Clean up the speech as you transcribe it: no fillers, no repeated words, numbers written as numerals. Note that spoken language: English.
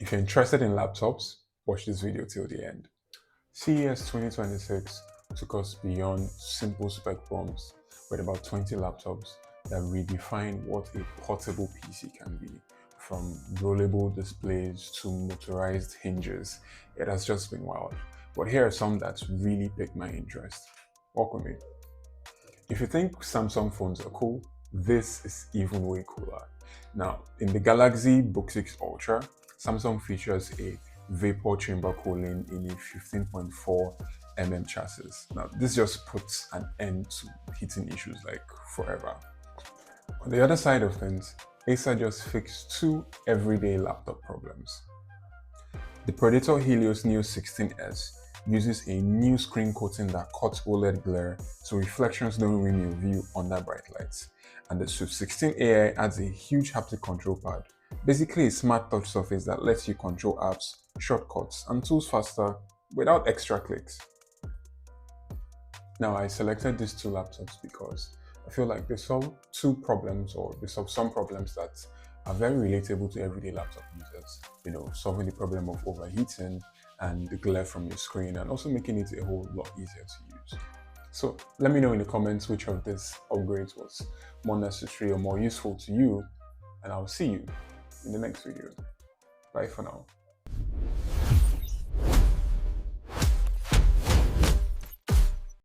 If you're interested in laptops, watch this video till the end. CES 2026 took us beyond simple spec bombs with about 20 laptops that redefine what a portable PC can be. From rollable displays to motorized hinges, it has just been wild. But here are some that really piqued my interest. Walk with me. If you think Samsung phones are cool, this is even way cooler. Now, in the Galaxy Book 6 Ultra, Samsung features a vapor chamber cooling in a 15.4 chassis. Now, this just puts an end to heating issues like forever. On the other side of things, Acer just fixed two everyday laptop problems. The Predator Helios Neo 16S uses a new screen coating that cuts OLED glare so reflections don't ruin your view under bright lights. And the Swift 16 AI adds a huge haptic control pad, basically a smart touch surface that lets you control apps, shortcuts, and tools faster without extra clicks. Now, I selected these two laptops because I feel like they solve two problems, or they solve some problems that are very relatable to everyday laptop users. Solving the problem of overheating and the glare from your screen, and also making it a whole lot easier to use. So let me know in the comments which of these upgrades was more necessary or more useful to you, and I'll see you in the next video. Bye for now.